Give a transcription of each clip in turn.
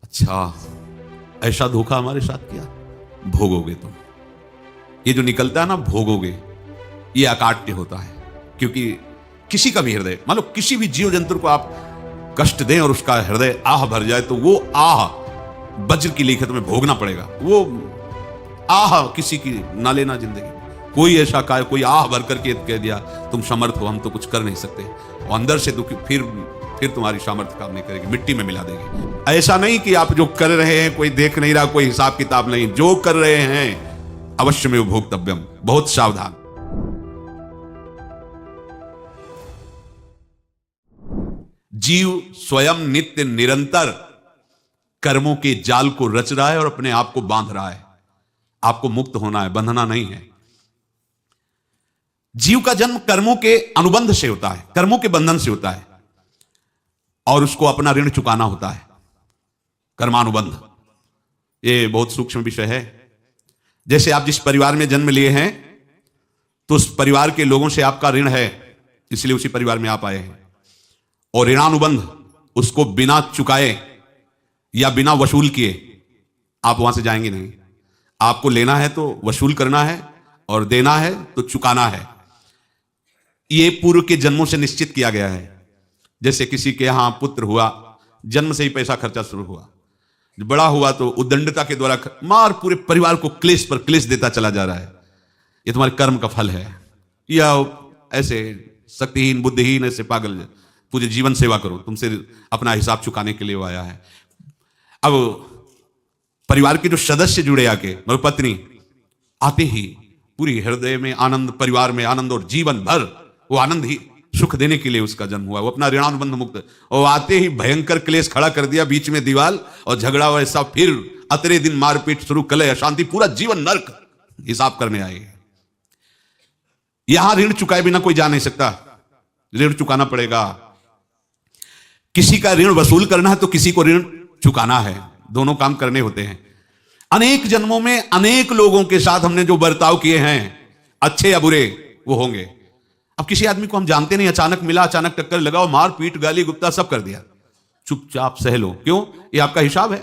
अच्छा, ऐसा धोखा हमारे साथ किया, भोगोगे तुम। ये जो निकलता है ना भोगोगे, ये अकाट्य होता है। क्योंकि किसी का भी हृदय, मान लो किसी भी जीव जंतु को आप कष्ट दें और उसका हृदय आह भर जाए, तो वो आह वज्र की लिखत में भोगना पड़ेगा। वो आह किसी की ना लेना जिंदगी। कोई ऐसा कोई आह भर करके कह दिया तुम समर्थ हो, हम तो कुछ कर नहीं सकते, और अंदर से दुखी, फिर तुम्हारी सामर्थ्य काम नहीं करेगी, मिट्टी में मिला देगी। ऐसा नहीं कि आप जो कर रहे हैं कोई देख नहीं रहा, कोई हिसाब किताब नहीं, जो कर रहे हैं अवश्य में भोक्तव्यम। बहुत सावधान। जीव स्वयं नित्य निरंतर कर्मों के जाल को रच रहा है और अपने आप को बांध रहा है। आपको मुक्त होना है, बंधना नहीं है। जीव का जन्म कर्मों के अनुबंध से होता है, कर्मों के बंधन से होता है, और उसको अपना ऋण चुकाना होता है। कर्मानुबंध ये बहुत सूक्ष्म विषय है। जैसे आप जिस परिवार में जन्म लिए हैं, तो उस परिवार के लोगों से आपका ऋण है, इसलिए उसी परिवार में आप आए हैं। और ऋणानुबंध, उसको बिना चुकाए या बिना वसूल किए आप वहां से जाएंगे नहीं। आपको लेना है तो वसूल करना है, और देना है तो चुकाना है। ये पूर्व के जन्मों से निश्चित किया गया है। जैसे किसी के यहां पुत्र हुआ, जन्म से ही पैसा खर्चा शुरू हुआ, बड़ा हुआ तो उद्दंडता के द्वारा मार पूरे परिवार को क्लेश पर क्लेश देता चला जा रहा है। ये तुम्हारे कर्म का फल है। या ऐसे शक्तिहीन बुद्धिहीन ऐसे पागल पूरे जीवन सेवा करो, तुमसे अपना हिसाब चुकाने के लिए वो आया है। अब परिवार के जो सदस्य जुड़े आके, मतलब पत्नी आते ही पूरी हृदय में आनंद, परिवार में आनंद, और जीवन भर वो आनंद ही सुख देने के लिए उसका जन्म हुआ। वो अपना ऋणानुबंध मुक्त, और आते ही भयंकर क्लेश खड़ा कर दिया, बीच में दीवार और झगड़ा वैसा, फिर अतरे दिन मारपीट शुरू, कलह अशांति, पूरा जीवन नर्क हिसाब करने आए। यहां ऋण चुकाए बिना कोई जा नहीं सकता, ऋण चुकाना पड़ेगा। किसी का ऋण वसूल करना है तो किसी को ऋण चुकाना है, दोनों काम करने होते हैं। अनेक जन्मों में अनेक लोगों के साथ हमने जो बर्ताव किए हैं, अच्छे या बुरे, वो होंगे। अब किसी आदमी को हम जानते नहीं, अचानक मिला, अचानक टक्कर लगाओ, मार पीट गाली गुप्ता सब कर दिया, चुपचाप सह लो। क्यों? ये आपका हिसाब है,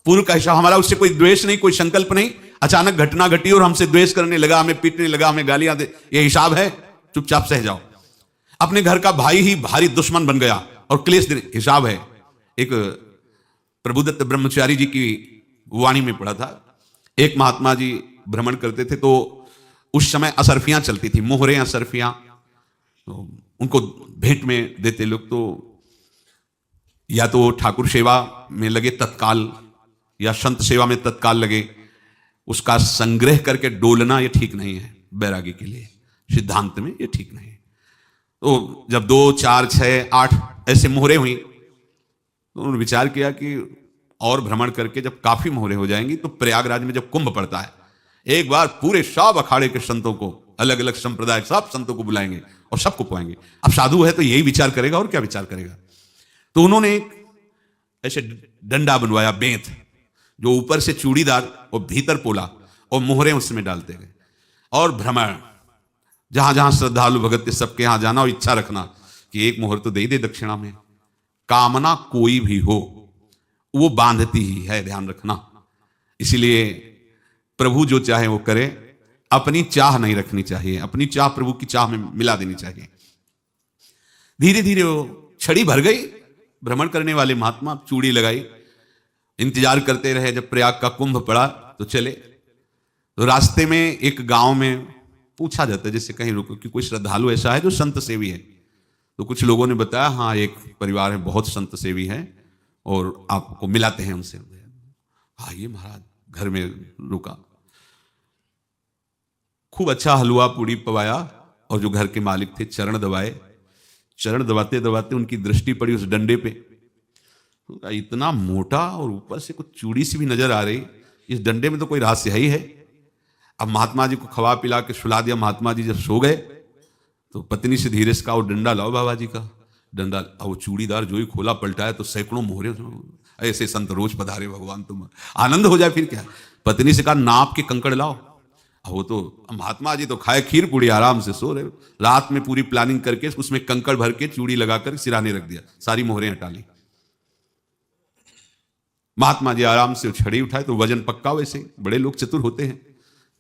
पूर्व का हिसाब। हमारा उससे कोई द्वेष नहीं, कोई संकल्प नहीं। अचानक घटना घटी और हमसे द्वेष करने लगा, हमें पीटने लगा, हमें गालियां दे, ये हिसाब है, चुपचाप सह जाओ। अपने घर का भाई ही भारी दुश्मन बन गया और क्लेश देने, हिसाब है। एक प्रभुदत्त ब्रह्मचारी जी की वाणी में पढ़ा था, एक महात्मा जी भ्रमण करते थे, तो उस समय असरफियां चलती थी, मोहरे असरफियां, तो उनको भेंट में देते लोग। तो या तो ठाकुर सेवा में लगे तत्काल, या संत सेवा में तत्काल लगे। उसका संग्रह करके डोलना ये ठीक नहीं है, बैरागी के लिए सिद्धांत में ये ठीक नहीं है। तो जब 2, 4, 6, 8 ऐसे मोहरे हुई, तो उन्होंने विचार किया कि और भ्रमण करके जब काफी मोहरे हो जाएंगी, तो प्रयागराज में जब कुंभ पड़ता है, एक बार पूरे सब अखाड़े के संतों को, अलग अलग संप्रदाय सब संतों को बुलाएंगे और सबको पुआएंगे। अब साधु है तो यही विचार करेगा, और क्या विचार करेगा। तो उन्होंने एक ऐसे डंडा बनवाया, बेंत, जो ऊपर से चूड़ीदार और भीतर पोला, और मोहरे उसमें डालते गए। और भ्रमण, जहां जहां श्रद्धालु भगत सबके यहां जाना और इच्छा रखना कि एक मोहर तो दे दे दक्षिणा में। कामना कोई भी हो वो बांधती ही है, ध्यान रखना। इसलिए प्रभु जो चाहे वो करे, अपनी चाह नहीं रखनी चाहिए, अपनी चाह प्रभु की चाह में मिला देनी चाहिए। धीरे धीरे वो छड़ी भर गई। भ्रमण करने वाले महात्मा चूड़ी लगाई, इंतजार करते रहे। जब प्रयाग का कुंभ पड़ा तो चले। तो रास्ते में एक गांव में पूछा जाता है, जैसे कहीं रुको कि कोई श्रद्धालु ऐसा है जो संत सेवी है। तो कुछ लोगों ने बताया, हाँ एक परिवार है, बहुत संत सेवी है, और आपको मिलाते हैं उनसे। आइए महाराज, घर में रुका, खूब अच्छा हलवा पूड़ी पवाया, और जो घर के मालिक थे चरण दबाए। चरण दबाते दबाते उनकी दृष्टि पड़ी उस डंडे पे, तो इतना मोटा और ऊपर से कुछ चूड़ी सी भी नजर आ रही, इस डंडे में तो कोई रहस्य ही है। अब महात्मा जी को खवा पिला के सुला दिया। महात्मा जी जब सो गए तो पत्नी से धीरे से कहा, वो डंडा लाओ बाबा जी का डंडा। अब वो चूड़ीदार जो ही खोला पलटाया तो सैकड़ों मोहरे। ऐसे संत रोज पधारे भगवान, तुम आनंद हो जाए फिर क्या। पत्नी से कहा, नाप के कंकड़ लाओ। अब वो तो महात्मा जी तो खाए खीर पूड़ी, आराम से सो रहे। रात में पूरी प्लानिंग करके उसमें कंकड़ भर के चूड़ी लगाकर सिराने रख दिया, सारी मोहरें हटा ली। महात्मा जी आराम से छड़ी उठाए तो वजन पक्का, वैसे बड़े लोग चतुर होते हैं,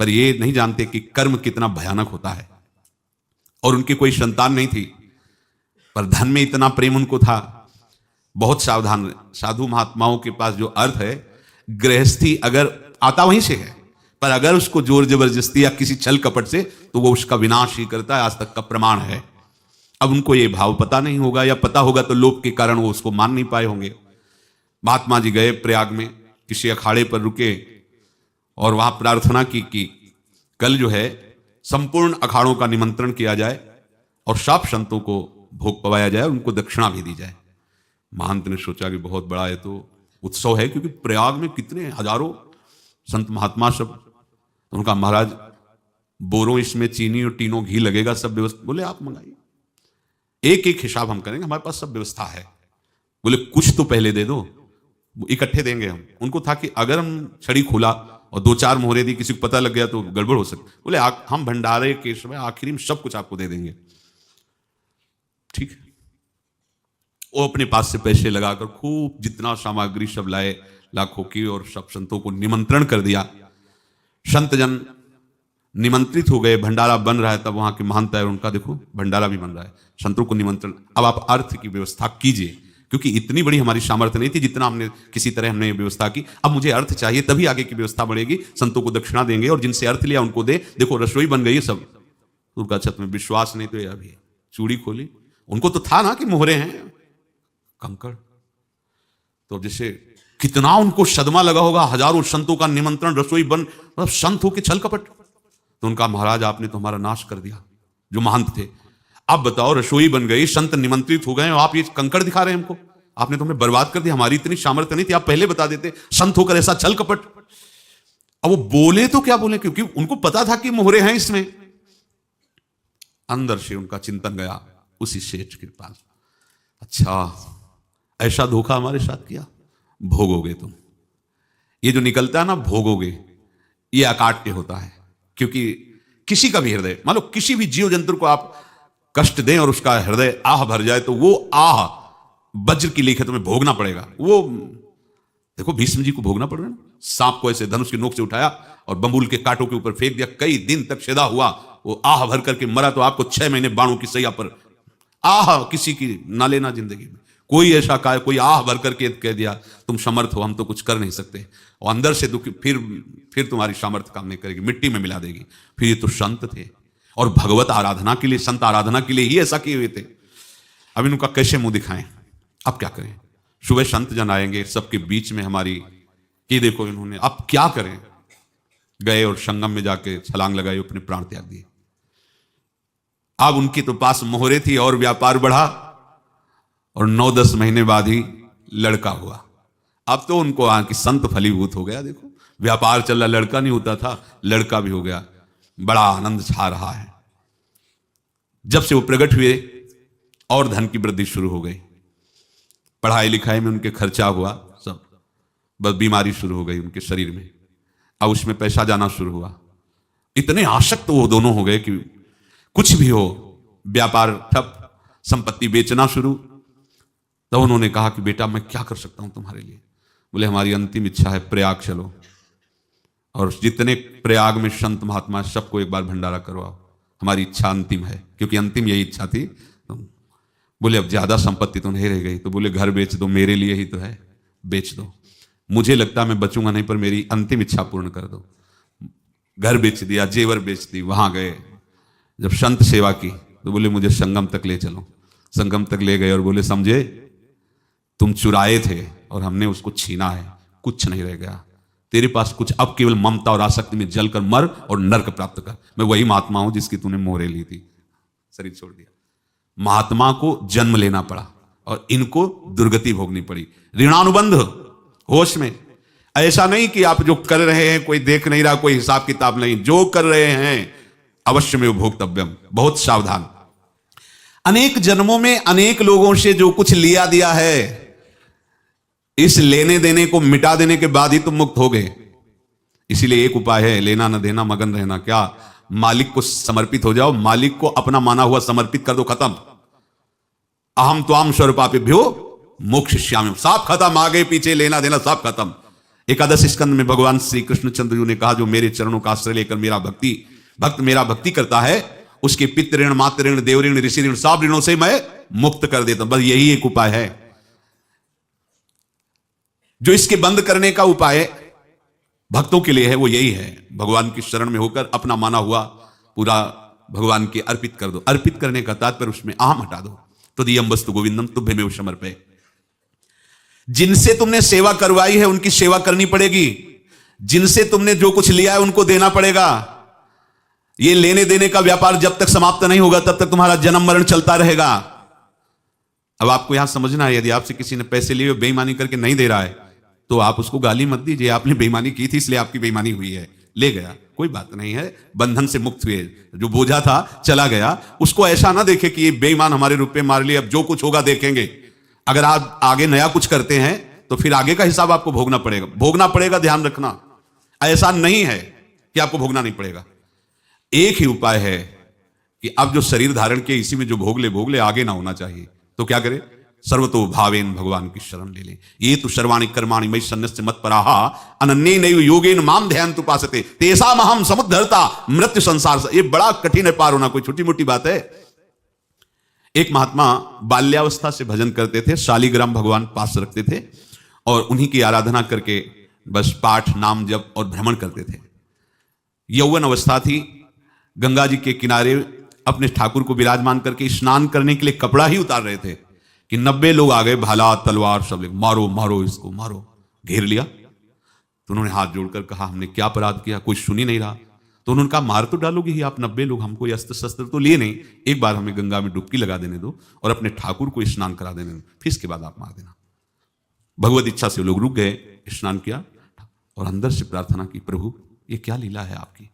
पर ये नहीं जानते कि कर्म कितना भयानक होता है। और उनकी कोई संतान नहीं थी, पर धन में इतना प्रेम उनको था। बहुत सावधान साधु महात्माओं के पास जो अर्थ है, गृहस्थी अगर आता वहीं से है, पर अगर उसको जोर जबरदस्ती या किसी छल कपट से, तो वो उसका विनाश ही करता है। आज तक का प्रमाण है। अब उनको ये भाव पता नहीं होगा, या पता होगा तो लोभ के कारण वो उसको मान नहीं पाए होंगे। महात्मा जी गए प्रयाग में, किसी अखाड़े पर रुके और वहां प्रार्थना की कि कल जो है संपूर्ण अखाड़ों का निमंत्रण किया जाए और सब संतों को भोग पवाया जाए, उनको दक्षिणा भी दी जाए। महंत ने सोचा कि बहुत बड़ा है तो उत्सव है, क्योंकि प्रयाग में कितने हजारों संत महात्मा सब। तो उनका महाराज बोरों इसमें चीनी और टीनों घी लगेगा, सब व्यवस्था। बोले आप मंगाइए, एक एक हिसाब हम करेंगे, हमारे पास सब व्यवस्था है। बोले कुछ तो पहले दे दो, इकट्ठे देंगे हम। उनको था कि अगर हम छड़ी खोला और दो चार मोहरे दी, किसी को पता लग गया तो गड़बड़ हो सकती। बोले हम भंडारे के समय आखिरी में सब कुछ आपको दे देंगे। ठीक है। वो अपने पास से पैसे लगाकर खूब जितना सामग्री सब लाए लाखों की, और सब संतों को निमंत्रण कर दिया। संत जन निमंत्रित हो गए, भंडारा बन रहा है। तब वहां के महंत है, उनका देखो भंडारा भी बन रहा है, संतों को निमंत्रण। अब आप अर्थ की व्यवस्था कीजिए, क्योंकि इतनी बड़ी हमारी सामर्थ्य नहीं थी जितना हमने किसी तरह हमने व्यवस्था की। अब मुझे अर्थ चाहिए, तभी आगे की व्यवस्था बढ़ेगी। संतों को दक्षिणा देंगे और जिनसे अर्थ लिया उनको दे। देखो रसोई बन गई है सब। उनका छत में विश्वास नहीं तो ये अभी चूड़ी खोली। उनको तो था ना कि मोहरे हैं कंकड़। तो जैसे कितना उनको सदमा लगा होगा, हजारों संतों का निमंत्रण, रसोई बन, मतलब संत हो के छल कपट। तो उनका महाराज आपने तो हमारा नाश कर दिया, जो महंत थे। अब बताओ रसोई बन गई, संत निमंत्रित हो गए, और आप ये कंकड़ दिखा रहे हैं हमको। आपने तो हमें बर्बाद कर दिया, हमारी इतनी सामर्थ्य नहीं थी, आप पहले बता देते। संत होकर ऐसा छल कपट। अब वो बोले तो क्या बोले, क्योंकि उनको पता था कि मोहरे हैं इसमें। अंदर से उनका चिंतन गया उसी सेठ के पास, अच्छा ऐसा धोखा हमारे साथ किया, भोगोगे तुम। ये जो निकलता है ना भोगोगे, ये अकाट्य होता है। क्योंकि किसी का भी हृदय, मान लो किसी भी जीव जंतु को आप कष्ट दें और उसका हृदय आह भर जाए, तो वो आह वज्र की लेखे तुम्हें भोगना पड़ेगा। वो देखो भीष्म जी को भोगना पड़ रहा है ना। सांप को ऐसे धनुष की नोक से उठाया और बंबूल के कांटों के ऊपर फेंक दिया, कई दिन तक सेदा हुआ, वो आह भर करके मरा। तो आपको 6 महीने बाणों की सैया पर आह किसी की ना लेना जिंदगी में। कोई ऐसा कहा, कोई आह भर करके कह दिया तुम समर्थ हो, हम तो कुछ कर नहीं सकते, और अंदर से दुखी, फिर तुम्हारी सामर्थ्य काम नहीं करेगी, मिट्टी में मिला देगी। फिर ये तो संत थे, और भगवत आराधना के लिए, संत आराधना के लिए ही ऐसा किए हुए थे। अब इनका कैसे मुंह दिखाएं, अब क्या करें। सुबह संत जन आएंगे, सबके बीच में हमारी कि देखो इन्होंने, अब क्या करें। गए और संगम में जाके छलांग लगाई, अपने प्राण त्याग दिए। अब उनके तो पास मोहरे थी और व्यापार बढ़ा, और 9-10 महीने बाद ही लड़का हुआ। अब तो उनको कि संत फलीभूत हो गया। देखो व्यापार चल रहा, लड़का नहीं होता था, लड़का भी हो गया। बड़ा आनंद छा रहा है। जब से वो प्रकट हुए और धन की वृद्धि शुरू हो गई, पढ़ाई लिखाई में उनके खर्चा हुआ सब, बस बीमारी शुरू हो गई उनके शरीर में। अब उसमें पैसा जाना शुरू हुआ। इतने आसक्त वो दोनों हो गए कि कुछ भी हो, व्यापार ठप, संपत्ति बेचना शुरू। तब उन्होंने कहा कि बेटा मैं क्या कर सकता हूं तुम्हारे लिए। बोले हमारी अंतिम इच्छा है, प्रयाग चलो और जितने प्रयाग में संत महात्मा सबको एक बार भंडारा करवाओ, हमारी इच्छा अंतिम है। क्योंकि अंतिम यही इच्छा थी। तो बोले अब ज्यादा संपत्ति तो नहीं रह गई। तो बोले घर बेच दो, मेरे लिए ही तो है, बेच दो। मुझे लगता मैं बचूंगा नहीं, पर मेरी अंतिम इच्छा पूर्ण कर दो। घर बेच दिया, जेवर बेच दी। वहां गए, जब संत सेवा की तो बोले मुझे संगम तक ले चलो। संगम तक ले गए और बोले समझे तुम चुराए थे और हमने उसको छीना है, कुछ नहीं रह गया तेरे पास कुछ, अब केवल ममता और आसक्ति में जलकर मर और नर्क प्राप्त कर। मैं वही महात्मा हूं जिसकी तूने मोहरे ली थी, शरीर छोड़ दिया। महात्मा को जन्म लेना पड़ा और इनको दुर्गति भोगनी पड़ी। ऋणानुबंध होश में, ऐसा नहीं कि आप जो कर रहे हैं कोई देख नहीं रहा, कोई हिसाब किताब नहीं, जो कर रहे हैं अवश्य में भोक्तव्यम। बहुत सावधान। अनेक जन्मों में अनेक लोगों से जो कुछ लिया दिया है, इस लेने देने को मिटा देने के बाद ही तुम मुक्त हो गए। इसीलिए एक उपाय है, लेना न देना मगन रहना। क्या? मालिक को समर्पित हो जाओ, मालिक को अपना माना हुआ समर्पित कर दो, खत्म। अहम त्वाम स्वरूपापेभ्यो मोक्षयिष्यामि, सब खत्म, आगे पीछे लेना देना सब खत्म। एकादश स्कंद में भगवान श्री कृष्णचंद्र जी ने कहा, जो मेरे चरणों का आश्रय लेकर भक्त मेरा भक्ति करता है, उसके पितृ ऋण, मातृ ऋण, देव ऋण, ऋषि ऋण, सब ऋणों से मैं मुक्त कर देता हूं। बस यही एक उपाय है जो इसके बंद करने का उपाय भक्तों के लिए है, वो यही है, भगवान की शरण में होकर अपना माना हुआ पूरा भगवान के अर्पित कर दो। अर्पित करने का तात्पर्य उसमें अहम हटा दो। तो दियम वस्तु गोविंदम तुभ्यमेव समर्पये। जिनसे तुमने सेवा करवाई है उनकी सेवा करनी पड़ेगी, जिनसे तुमने जो कुछ लिया है उनको देना पड़ेगा। ये लेने देने का व्यापार जब तक समाप्त नहीं होगा तब तक तुम्हारा जन्म मरण चलता रहेगा। अब आपको यहां समझना है, यदि आपसे किसी ने पैसे लिए बेईमानी करके नहीं दे रहा है तो आप उसको गाली मत दीजिए, आपने बेईमानी की थी इसलिए आपकी बेईमानी हुई है, ले गया, कोई बात नहीं है, बंधन से मुक्त हुए, जो बोझा था चला गया। उसको ऐसा ना देखे कि ये बेईमान हमारे रुपए मार लिए, अब जो कुछ होगा देखेंगे। अगर आप आगे नया कुछ करते हैं तो फिर आगे का हिसाब आपको भोगना पड़ेगा, ध्यान रखना। ऐसा नहीं है कि आपको भोगना नहीं पड़ेगा। एक ही उपाय है कि अब जो शरीर धारण के इसी में जो भोग ले, आगे ना होना चाहिए। तो क्या करे? सर्वतो भावेन भगवान की शरण ले ले। ये तो सर्वाणि कर्माणि मयि सन्न्यस्य मत्पराः अनन्येनैव योगेन माम ध्यायन्तु उपासते तेषामहं समुद्धर्ता मृत्यु संसार से। ये बड़ा कठिन है पार होना, कोई छोटी मोटी बात है। एक महात्मा बाल्यावस्था से भजन करते थे, शालिग्राम भगवान पास रखते थे और उन्हीं की आराधना करके बस पाठ, नाम, जप और भ्रमण करते थे। यौवन अवस्था थी, गंगा जी के किनारे अपने ठाकुर को विराजमान करके स्नान करने के लिए कपड़ा ही उतार रहे थे कि 90 लोग आ गए, भाला तलवार सब लेकर, मारो मारो इसको मारो, घेर लिया। तो उन्होंने हाथ जोड़कर कहा, हमने क्या अपराध किया? कोई सुन ही नहीं रहा। तो उन्होंने कहा, मार तो डालोगे ही आप 90 लोग, हमको अस्त्र शस्त्र तो लिए नहीं, एक बार हमें गंगा में डुबकी लगा देने दो और अपने ठाकुर को स्नान करा देने दो, फिर इसके बाद आप मार देना। भगवत इच्छा से लोग रुक गए, स्नान किया और अंदर से प्रार्थना की, प्रभु ये क्या लीला है आपकी,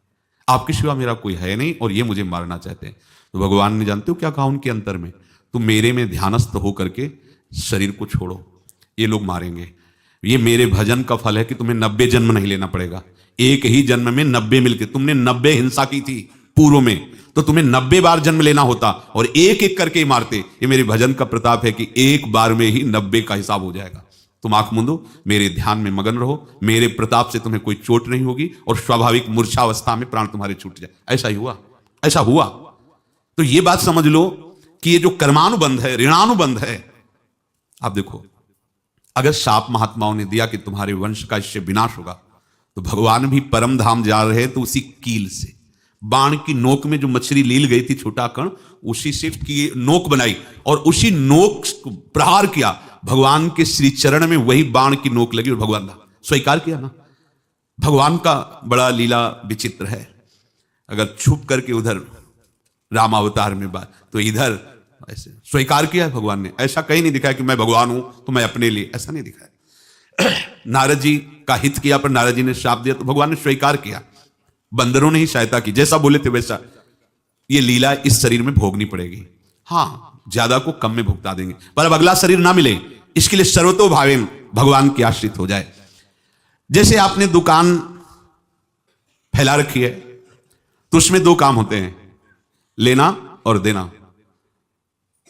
आपके सिवा मेरा कोई है नहीं और ये मुझे मारना चाहते हैं। तो भगवान ने जानते हो क्या कहा उनके अंतर में? तुम मेरे में ध्यानस्थ हो करके शरीर को छोड़ो, ये लोग मारेंगे। ये मेरे भजन का फल है कि तुम्हें 90 जन्म नहीं लेना पड़ेगा। एक ही जन्म में 90 मिलके, तुमने 90 हिंसा की थी पूर्व में, तो तुम्हें 90 बार जन्म लेना होता और एक एक करके ही मारते। ये मेरे भजन का प्रताप है कि एक बार में ही 90 का हिसाब हो जाएगा। तुम आंख मूंदो, मेरे ध्यान में मगन रहो, मेरे प्रताप से तुम्हें कोई चोट नहीं होगी और स्वाभाविक मूर्छावस्था में प्राण तुम्हारे छूट जाए। ऐसा ही हुआ, ऐसा हुआ। तो ये बात समझ लो कि ये जो कर्मानुबंध है, ऋणानुबंध है। आप देखो, अगर शाप महात्माओं ने दिया कि तुम्हारे वंश का इससे विनाश होगा, तो भगवान भी परम धाम जा रहे तो उसी कील से, बाण की नोक में जो मछली लील गई थी छोटा कण, उसी से की नोक बनाई और उसी नोक को प्रहार किया भगवान के श्री चरण में, वही बाण की नोक लगी और भगवान स्वीकार किया ना। भगवान का बड़ा लीला विचित्र है। अगर छुप करके उधर रामावतार में बात, तो इधर ऐसे स्वीकार किया है भगवान ने। ऐसा कहीं नहीं दिखाया कि मैं भगवान हूं तो मैं अपने लिए, ऐसा नहीं दिखाया। नारद जी का हित किया पर नारद जी ने श्राप दिया तो भगवान ने स्वीकार किया। बंदरों ने ही सहायता की, जैसा बोले थे वैसा। ये लीला इस शरीर में भोगनी पड़ेगी। हाँ, ज्यादा को कम में भुगता देंगे, पर अब अगला शरीर ना मिले इसके लिए सर्वतो भावेन भगवान के आश्रित हो जाए। जैसे आपने दुकान फैला रखी है तो उसमें 2 काम होते हैं, लेना और देना।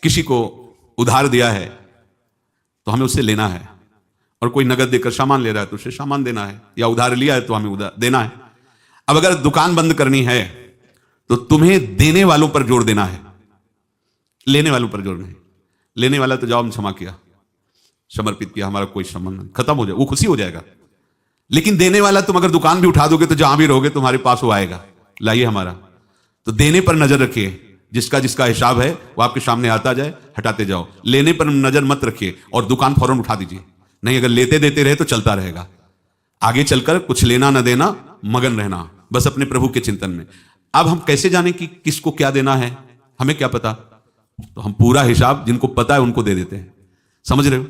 किसी को उधार दिया है तो हमें उससे लेना है, और कोई नगद देकर सामान ले रहा है तो उससे सामान देना है, या उधार लिया है तो हमें उधार देना है। अब अगर दुकान बंद करनी है तो तुम्हें देने वालों पर जोर देना है, लेने वालों पर जोर नहीं। लेने वाला तो जाओ हम क्षमा किया, समर्पित किया, हमारा कोई संबंध नहीं, खत्म हो जाए, वो खुशी हो जाएगा। लेकिन देने वाला, तुम अगर दुकान भी उठा दोगे तो जहां भी रहोगे तुम्हारे पास वो आएगा, लाइए हमारा। तो देने पर नजर रखिए, जिसका जिसका हिसाब है वो आपके सामने आता जाए, हटाते जाओ। लेने पर नजर मत रखिए और दुकान फौरन उठा दीजिए, नहीं अगर लेते देते रहे तो चलता रहेगा। आगे चलकर कुछ लेना न देना, मगन रहना बस अपने प्रभु के चिंतन में। अब हम कैसे जाने कि किसको क्या देना है, हमें क्या पता? तो हम पूरा हिसाब जिनको पता है उनको दे देते हैं, समझ रहे हो?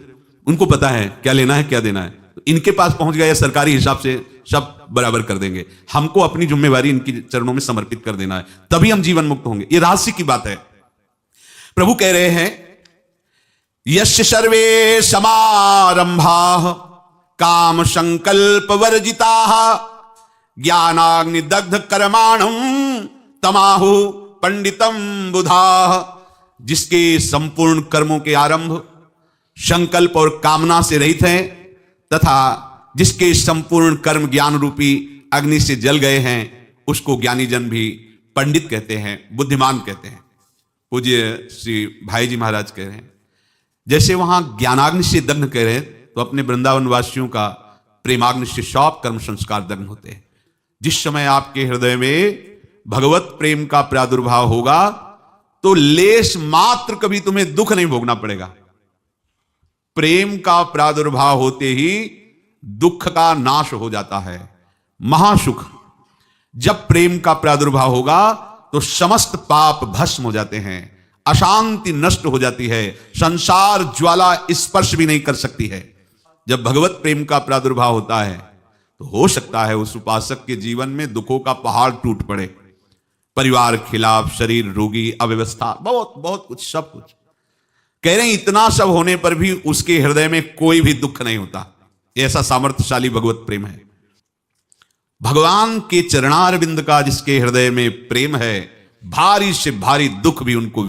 उनको पता है क्या लेना है क्या देना है, तो इनके पास पहुंच गया, सरकारी हिसाब से सब बराबर कर देंगे। हमको अपनी जिम्मेवारी इनकी चरणों में समर्पित कर देना है, तभी हम जीवन मुक्त होंगे। ये रहस्य की बात है। प्रभु कह रहे हैं, यस्य सर्वे समारंभाः काम संकल्प वर्जिताः ज्ञानाग्नि दग्ध कर्माणं तमाहु पंडितम बुधाः। जिसके संपूर्ण कर्मों के आरंभ संकल्प और कामना से रहित हैं तथा जिसके संपूर्ण कर्म ज्ञान रूपी अग्नि से जल गए हैं उसको ज्ञानी जन भी पंडित कहते हैं, बुद्धिमान कहते हैं। पूज्य श्री भाई जी महाराज कह रहे हैं जैसे वहां ज्ञानाग्नि से दग्न कह रहे हैं तो अपने वृंदावन वासियों का प्रेमाग्नि से सब कर्म संस्कार दग्न होते हैं। जिस समय आपके हृदय में भगवत प्रेम का प्रादुर्भाव होगा तो लेश मात्र कभी तुम्हें दुख नहीं भोगना पड़ेगा। प्रेम का प्रादुर्भाव होते ही दुख का नाश हो जाता है, महासुख। जब प्रेम का प्रादुर्भाव होगा तो समस्त पाप भस्म हो जाते हैं, अशांति नष्ट हो जाती है, संसार ज्वाला स्पर्श भी नहीं कर सकती है। जब भगवत प्रेम का प्रादुर्भाव होता है तो हो सकता है उस उपासक के जीवन में दुखों का पहाड़ टूट पड़े, परिवार खिलाफ, शरीर रोगी, अव्यवस्था, बहुत बहुत कुछ, सब कुछ। कह रहे हैं इतना सब होने पर भी उसके हृदय में कोई भी दुख नहीं होता। ऐसा सामर्थ्यशाली भगवत प्रेम है। भगवान के चरणारविंद का जिसके हृदय में प्रेम है, भारी से भारी दुख भी उनको